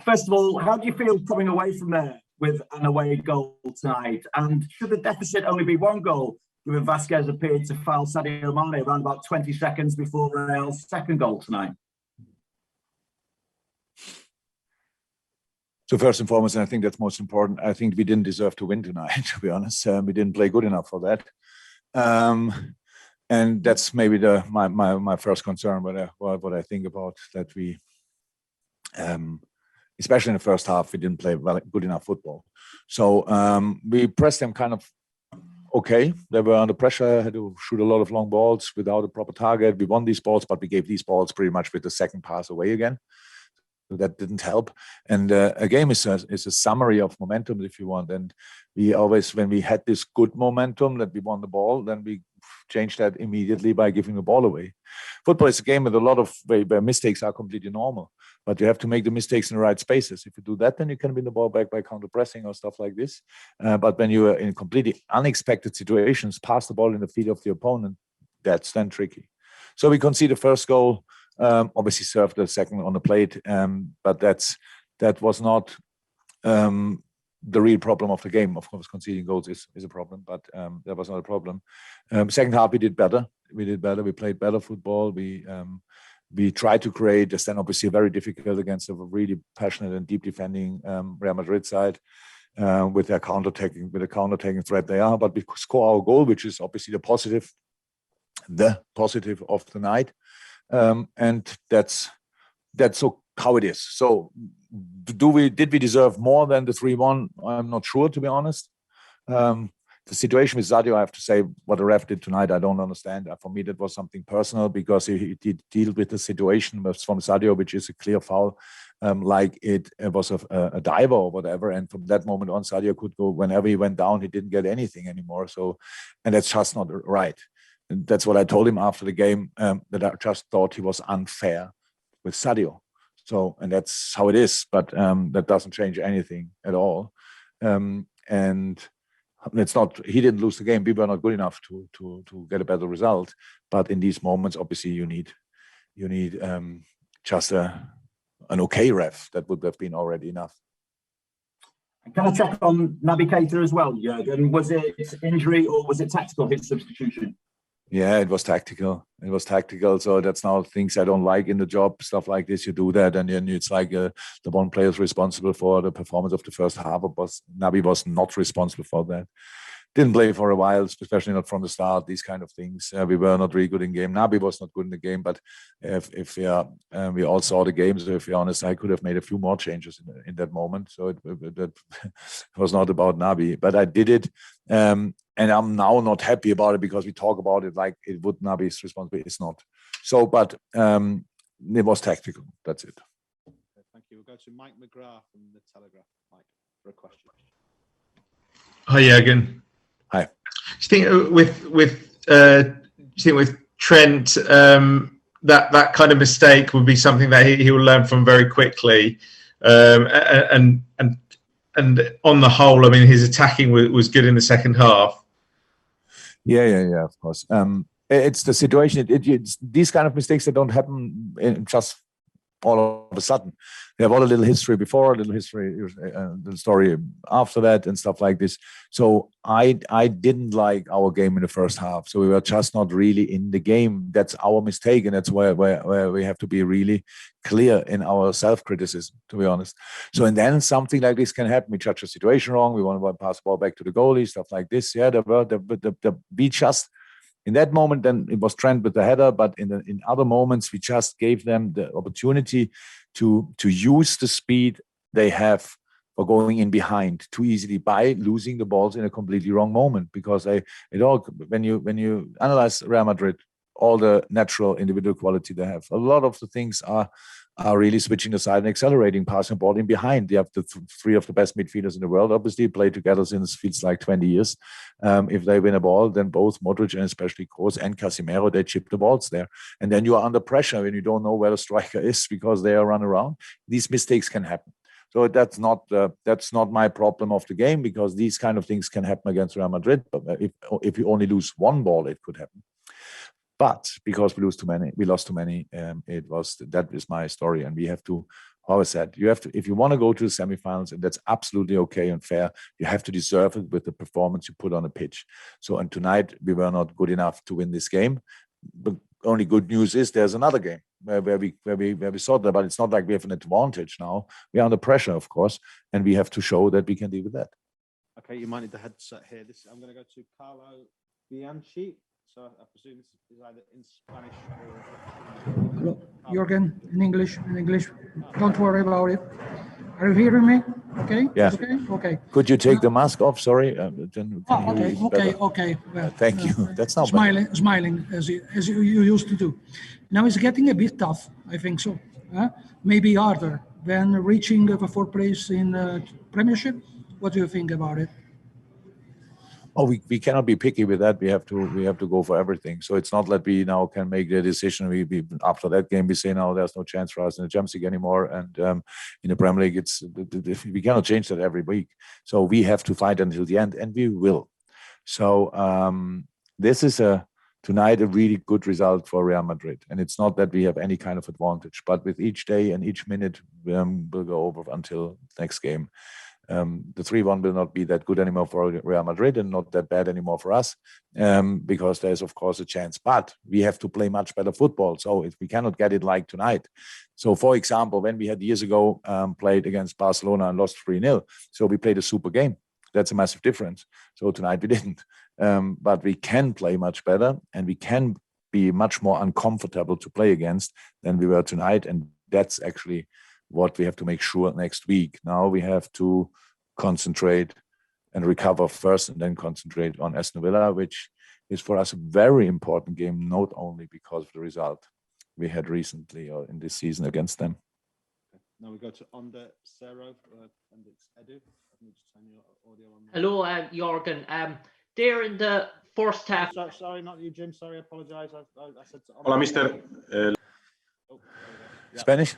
First of all, how do you feel coming away from there with an away goal tonight? And should the deficit only be one goal, given Vasquez appeared to foul Sadio Mane around about 20 seconds before Real's second goal tonight? So first and foremost, and I think that's most important, I think we didn't deserve to win tonight, to be honest. We didn't play good enough for that. And that's maybe my first concern, what I think about that we, especially in the first half, we didn't play good enough football. So we pressed them kind of okay. They were under pressure, had to shoot a lot of long balls without a proper target. We won these balls, but we gave these balls pretty much with the second pass away again. So that didn't help. And a game is a summary of momentum, if you want. And we always, when we had this good momentum that we won the ball, then we changed that immediately by giving the ball away. Football is a game with a lot of where mistakes are completely normal, but you have to make the mistakes in the right spaces. If you do that, then you can win the ball back by counter pressing or stuff like this. But when you are in completely unexpected situations, pass the ball in the feet of the opponent, that's then tricky. So we concede the first goal. Obviously served the second on the plate, but that was not the real problem of the game. Of course, conceding goals is a problem, but that was not a problem. Second half, we did better. We played better football. We tried to create, then obviously very difficult against a really passionate and deep defending Real Madrid side with their counter-attacking threat they are. But we score our goal, which is obviously the positive of the night. And that's how it is. So did we deserve more than the 3-1? I'm not sure, to be honest. The situation with Sadio, I have to say, what the ref did tonight, I don't understand. For me, that was something personal because he did deal with the situation from Sadio, which is a clear foul, like it was a diver or whatever. And from that moment on, Sadio could go whenever he went down, he didn't get anything anymore. So, and that's just not right. And that's what I told him after the game, that I just thought he was unfair with Sadio. So, and that's how it is, but that doesn't change anything at all. And it's not, he didn't lose the game. We were not good enough to get a better result. But in these moments, obviously you need just an okay ref. That would have been already enough. Can I check on Naby Keita as well, Jürgen? Was it injury or was it tactical, his substitution? Yeah, it was tactical. So that's now things I don't like in the job, stuff like this. You do that, and then it's like the one player is responsible for the performance of the first half. Naby was not responsible for that. Didn't play for a while, especially not from the start. These kind of things. We were not really good in game. Naby was not good in the game, but if we all saw the game, so if you're honest, I could have made a few more changes in that moment. So that was not about Naby, but I did it. And I'm now not happy about it because we talk about it like it would Naby's responsibility. It's not. So, but it was tactical. That's it. Thank you. We'll go to Mike McGrath from the Telegraph. Mike, for a question. Hi, Jürgen. Hi. Do you think with Trent that kind of mistake would be something that he will learn from very quickly? And on the whole, I mean, his attacking was good in the second half. Yeah, of course. It's the situation. It's these kind of mistakes that don't happen just all of a sudden. They have all a little history before, a little story after that, and stuff like this. So I didn't like our game in the first half. So we were just not really in the game. That's our mistake, and that's where we have to be really clear in our self-criticism, to be honest. So, and then something like this can happen. We judge the situation wrong. We want to pass the ball back to the goalie, stuff like this. Yeah, we just, in that moment, then it was Trent with the header, but in other moments, we just gave them the opportunity to use the speed they have for going in behind too easily by losing the balls in a completely wrong moment. Because when you analyze Real Madrid, all the natural individual quality they have, a lot of the things are really switching aside and accelerating, passing the ball in behind. They have the three of the best midfielders in the world, obviously, play together since feels like 20 years. If they win a ball, then both Modric and especially Kroos and Casemiro, they chip the balls there. And then you are under pressure when you don't know where the striker is because they are run around. These mistakes can happen. So that's not my problem of the game, because these kind of things can happen against Real Madrid. But if you only lose one ball, it could happen. But because we lost too many, that is my story, and we have to always said, you have to, if you want to go to the semifinals, and that's absolutely okay and fair, you have to deserve it with the performance you put on the pitch. So, and tonight we were not good enough to win this game. But only good news is there's another game where we saw that, but it's not like we have an advantage now. We are under pressure, of course, and we have to show that we can deal with that. Okay, you might need the headset here. I'm going to go to Carlo Bianchi. So I presume this is either in Spanish or... Hello, Jürgen, in English. Don't worry about it. Are you hearing me? Okay? Yeah. Okay. Could you take the mask off? Sorry. Okay. Well, thank you. That's not smiling as you used to do. Now it's getting a bit tough, I think so. Maybe harder than reaching the fourth place in Premiership. What do you think about it? Oh, we cannot be picky with that. We have to go for everything. So it's not that we now can make the decision. We after that game we say now there's no chance for us in the Champions League anymore, and in the Premier League we cannot change that every week. So we have to fight until the end, and we will. So this is tonight a really good result for Real Madrid, and it's not that we have any kind of advantage, but with each day and each minute we'll go over until next game. The 3-1 will not be that good anymore for Real Madrid and not that bad anymore for us, because there's of course a chance, but we have to play much better football. So if we cannot get it like tonight. So for example, when we had years ago played against Barcelona and lost 3-0, so we played a super game. That's a massive difference. So tonight we didn't, but we can play much better and we can be much more uncomfortable to play against than we were tonight. And that's actually what we have to make sure next week. Now we have to concentrate and recover first and then concentrate on Aston Villa, which is for us a very important game, not only because of the result we had recently or in this season against them. Okay. Now we go to Onda Cero, and it's Edu. Let me just turn your audio on. Hello, Jürgen. There in the first half. Sorry, not you, Jim. Sorry, I apologize. I said Hola, mister. Spanish?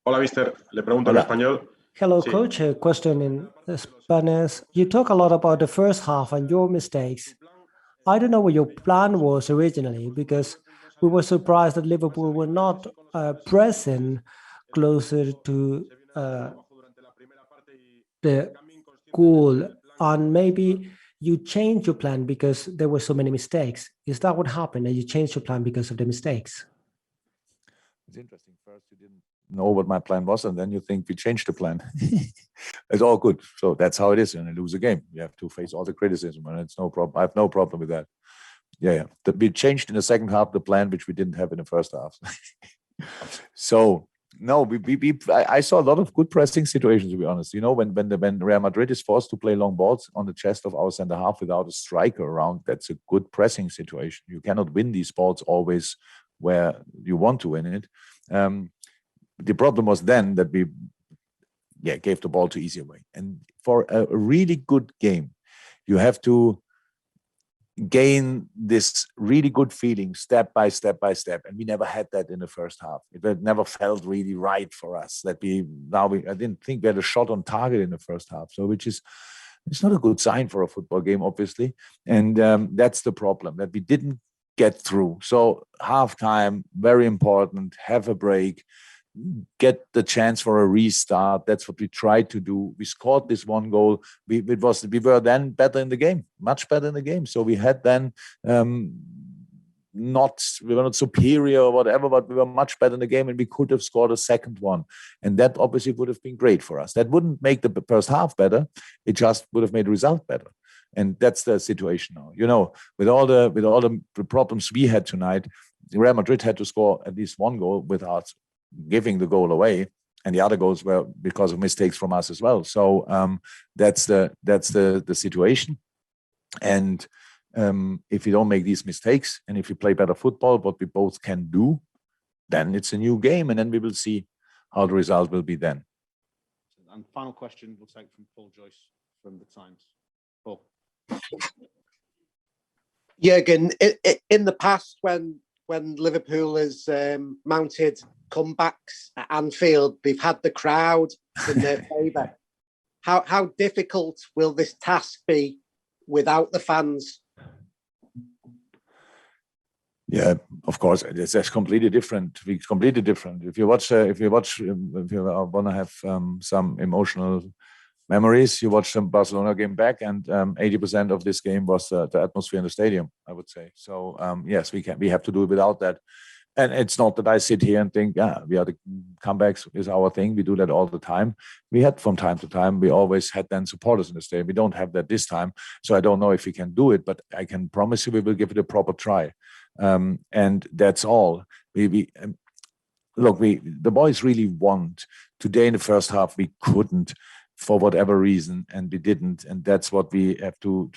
Hola, mister. Le pregunto en español. Hello, Sí. coach. A question in Spanish. You talk a lot about the first half and your mistakes. I don't know what your plan was originally, because we were surprised that Liverpool were not pressing closer to the goal. And maybe you changed your plan because there were so many mistakes. Is that what happened? And you changed your plan because of the mistakes? It's interesting. First, you didn't know what my plan was, and then you think we changed the plan. It's all good. So that's how it is when you lose a game. You have to face all the criticism, and it's no problem. I have no problem with that. Yeah. We changed in the second half the plan, which we didn't have in the first half. So no, I saw a lot of good pressing situations, to be honest. You know, when Real Madrid is forced to play long balls on the chest of our centre half without a striker around, that's a good pressing situation. You cannot win these balls always where you want to win it. The problem was then that we gave the ball too easy away. And for a really good game, you have to gain this really good feeling step by step by step. And we never had that in the first half. It never felt really right for us that I didn't think we had a shot on target in the first half. So it's not a good sign for a football game, obviously. And that's the problem, that we didn't get through. So halftime, very important, have a break, get the chance for a restart. That's what we tried to do. We scored this one goal. We were then better in the game, much better in the game. So we had then we were not superior or whatever, but we were much better in the game, and we could have scored a second one. And that obviously would have been great for us. That wouldn't make the first half better. It just would have made the result better. And that's the situation now. You know, with all the problems we had tonight, Real Madrid had to score at least one goal without giving the goal away, and the other goals were because of mistakes from us as well. So that's the situation. And if we don't make these mistakes, and if we play better football, what we both can do, then it's a new game, and then we will see how the result will be then. And final question we'll take from Paul Joyce from the Times. Paul. Jürgen, in the past, when Liverpool has mounted comebacks at Anfield, they've had the crowd in their favour. How difficult will this task be without the fans? Yeah, of course, it's completely different. It's completely different. If you want to have some emotional memories, you watch the Barcelona game back, and 80% of this game was the atmosphere in the stadium, I would say. So yes, we have to do it without that. And it's not that I sit here and think, we are the comebacks is our thing. We do that all the time. We had from time to time, we always had then supporters in the stadium. We don't have that this time. So I don't know if we can do it, but I can promise you we will give it a proper try. And that's all. The boys really want. Today in the first half, we couldn't for whatever reason, and we didn't. And that's what we have to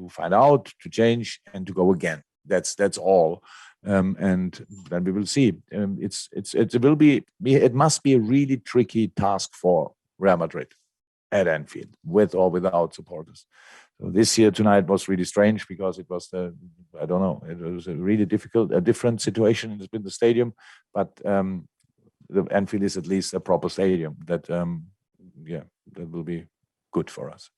find out, to change, and to go again. That's all. And then we will see. It must be a really tricky task for Real Madrid at Anfield, with or without supporters. So this year tonight was really strange because it was it was a really different situation in the stadium, but the Anfield is at least a proper stadium that will be good for us.